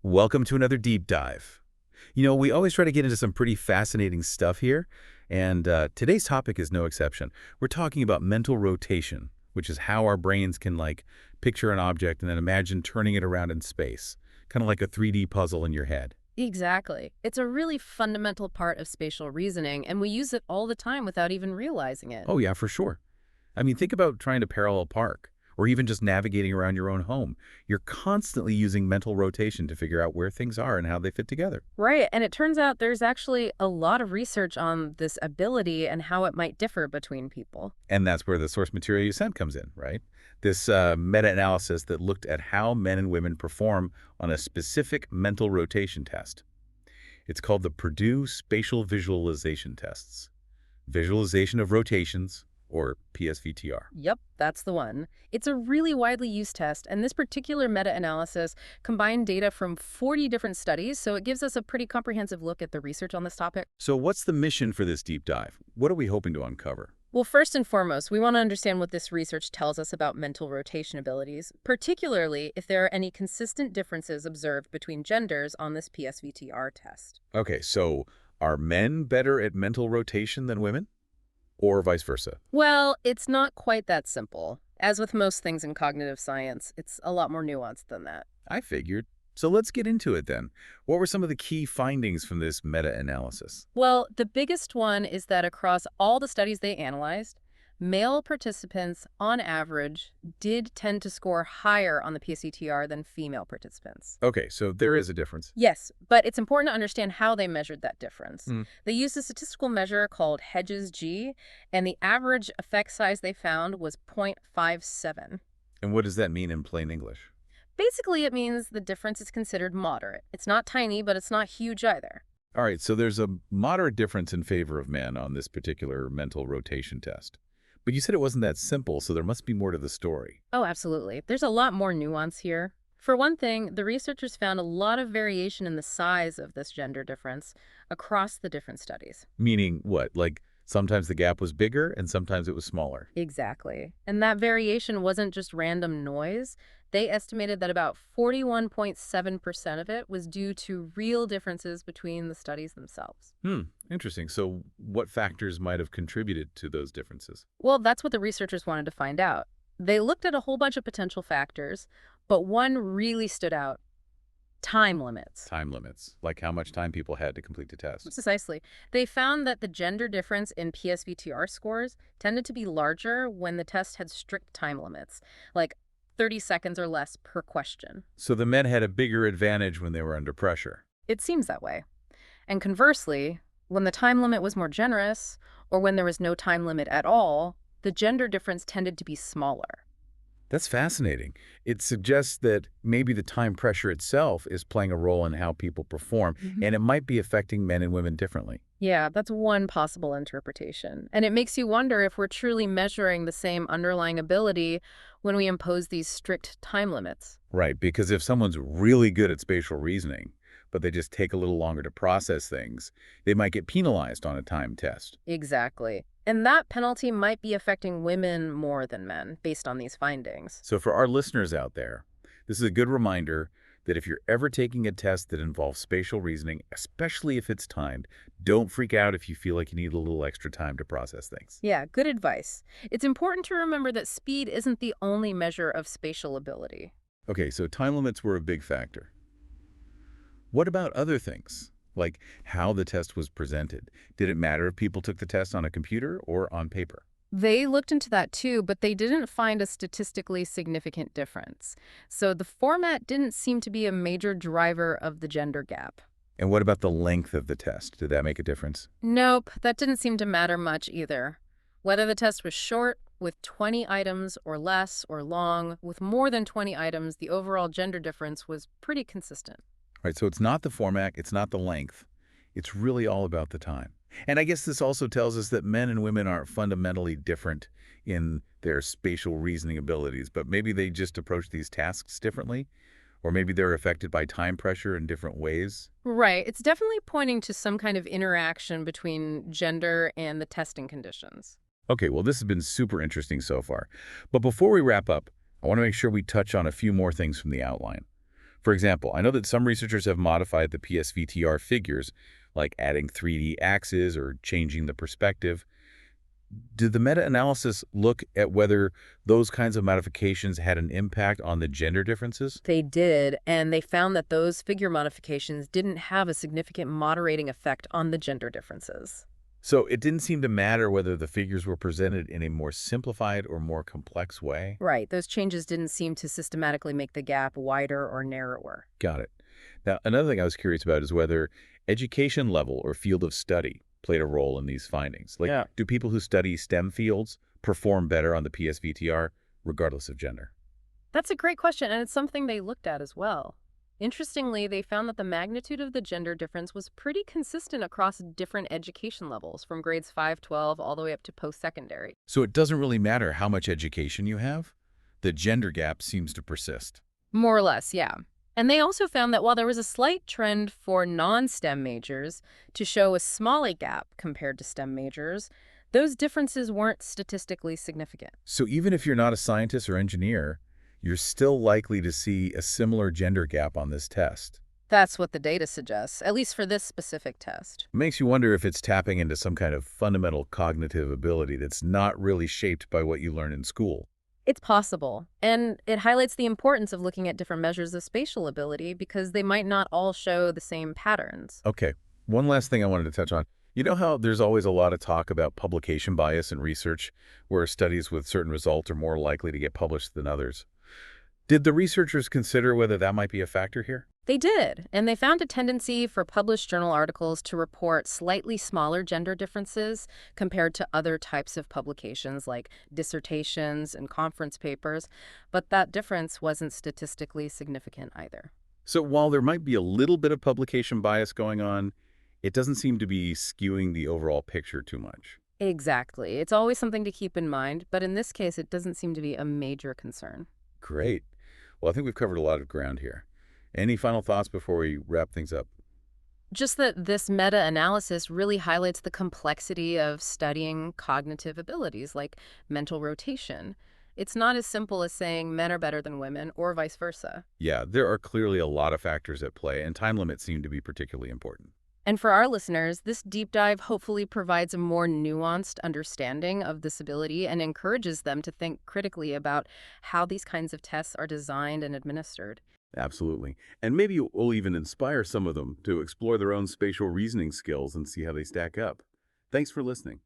Welcome to another deep dive. We always try to get into some pretty fascinating stuff here, and today's topic is no exception. We're talking about mental rotation, which is how our brains can, picture an object and then imagine turning it around in space, kind of like a 3D puzzle in your head. Exactly. It's a really fundamental part of spatial reasoning, and we use it all the time without even realizing it. Oh, yeah, for sure. I mean, think about trying to parallel park, or even just navigating around your own home. You're constantly using mental rotation to figure out where things are and how they fit together. Right, and it turns out there's actually a lot of research on this ability and how it might differ between people. And that's where the source material you sent comes in, right? This meta-analysis that looked at how men and women perform on a specific mental rotation test. It's called the Purdue Spatial Visualization Tests. Visualization of rotations, or PSVT-R. Yep, that's the one. It's a really widely used test, and this particular meta-analysis combined data from 40 different studies, so it gives us a pretty comprehensive look at the research on this topic. So what's the mission for this deep dive? What are we hoping to uncover? Well, first and foremost, we want to understand what this research tells us about mental rotation abilities, particularly if there are any consistent differences observed between genders on this PSVT-R test. Okay, so are men better at mental rotation than women? Or vice versa? Well, it's not quite that simple. As with most things in cognitive science, it's a lot more nuanced than that. I figured. So let's get into it then. What were some of the key findings from this meta-analysis? Well, the biggest one is that across all the studies they analyzed, male participants, on average, did tend to score higher on the PSVT-R than female participants. Okay, so there is a difference. Yes, but it's important to understand how they measured that difference. Mm. They used a statistical measure called Hedges G, and the average effect size they found was 0.57. And what does that mean in plain English? Basically, it means the difference is considered moderate. It's not tiny, but it's not huge either. All right, so there's a moderate difference in favor of men on this particular mental rotation test. But you said it wasn't that simple, so there must be more to the story. Oh, absolutely. There's a lot more nuance here. For one thing, the researchers found a lot of variation in the size of this gender difference across the different studies. Meaning what? Like sometimes the gap was bigger and sometimes it was smaller. Exactly. And that variation wasn't just random noise. They estimated that about 41.7% of it was due to real differences between the studies themselves. Interesting. So what factors might have contributed to those differences? Well, that's what the researchers wanted to find out. They looked at a whole bunch of potential factors, but one really stood out: time limits. Time limits, like how much time people had to complete the test. Precisely. They found that the gender difference in PSVT-R scores tended to be larger when the test had strict time limits, like 30 seconds or less per question. So the men had a bigger advantage when they were under pressure. It seems that way. And conversely, when the time limit was more generous, or when there was no time limit at all, the gender difference tended to be smaller. That's fascinating. It suggests that maybe the time pressure itself is playing a role in how people perform, and it might be affecting men and women differently. Yeah, that's one possible interpretation. And it makes you wonder if we're truly measuring the same underlying ability when we impose these strict time limits. Right, because if someone's really good at spatial reasoning, but they just take a little longer to process things, they might get penalized on a time test. Exactly. And that penalty might be affecting women more than men, based on these findings. So for our listeners out there, this is a good reminder that if you're ever taking a test that involves spatial reasoning, especially if it's timed, don't freak out if you feel like you need a little extra time to process things. Yeah, good advice. It's important to remember that speed isn't the only measure of spatial ability. Okay, so time limits were a big factor. What about other things, like how the test was presented? Did it matter if people took the test on a computer or on paper? They looked into that too, but they didn't find a statistically significant difference. So the format didn't seem to be a major driver of the gender gap. And what about the length of the test? Did that make a difference? Nope, that didn't seem to matter much either. Whether the test was short, with 20 items, or less, or long, with more than 20 items, the overall gender difference was pretty consistent. Right, so it's not the format, it's not the length. It's really all about the time. And I guess this also tells us that men and women aren't fundamentally different in their spatial reasoning abilities, but maybe they just approach these tasks differently, or maybe they're affected by time pressure in different ways. Right, it's definitely pointing to some kind of interaction between gender and the testing conditions. Okay, well, this has been super interesting so far. But before we wrap up, I want to make sure we touch on a few more things from the outline. For example, I know that some researchers have modified the PSVT-R figures, like adding 3D axes or changing the perspective. Did the meta-analysis look at whether those kinds of modifications had an impact on the gender differences? They did, and they found that those figure modifications didn't have a significant moderating effect on the gender differences. So it didn't seem to matter whether the figures were presented in a more simplified or more complex way? Right, those changes didn't seem to systematically make the gap wider or narrower. Got it. Now, another thing I was curious about is whether education level or field of study played a role in these findings. Like, Yeah. do people who study STEM fields perform better on the PSVT-R regardless of gender? That's a great question, and it's something they looked at as well. Interestingly, they found that the magnitude of the gender difference was pretty consistent across different education levels, from grades 5-12 all the way up to post-secondary. So it doesn't really matter how much education you have? The gender gap seems to persist. More or less, yeah. And they also found that while there was a slight trend for non-STEM majors to show a smaller gap compared to STEM majors, those differences weren't statistically significant. So even if you're not a scientist or engineer, you're still likely to see a similar gender gap on this test. That's what the data suggests, at least for this specific test. It makes you wonder if it's tapping into some kind of fundamental cognitive ability that's not really shaped by what you learn in school. It's possible, and it highlights the importance of looking at different measures of spatial ability because they might not all show the same patterns. Okay, one last thing I wanted to touch on. You know how there's always a lot of talk about publication bias in research, where studies with certain results are more likely to get published than others? Did the researchers consider whether that might be a factor here? They did, and they found a tendency for published journal articles to report slightly smaller gender differences compared to other types of publications like dissertations and conference papers, but that difference wasn't statistically significant either. So while there might be a little bit of publication bias going on, it doesn't seem to be skewing the overall picture too much. Exactly. It's always something to keep in mind, but in this case, it doesn't seem to be a major concern. Great. Well, I think we've covered a lot of ground here. Any final thoughts before we wrap things up? Just that this meta-analysis really highlights the complexity of studying cognitive abilities like mental rotation. It's not as simple as saying men are better than women or vice versa. Yeah, there are clearly a lot of factors at play, and time limits seem to be particularly important. And for our listeners, this deep dive hopefully provides a more nuanced understanding of this ability and encourages them to think critically about how these kinds of tests are designed and administered. Absolutely. And maybe it will even inspire some of them to explore their own spatial reasoning skills and see how they stack up. Thanks for listening.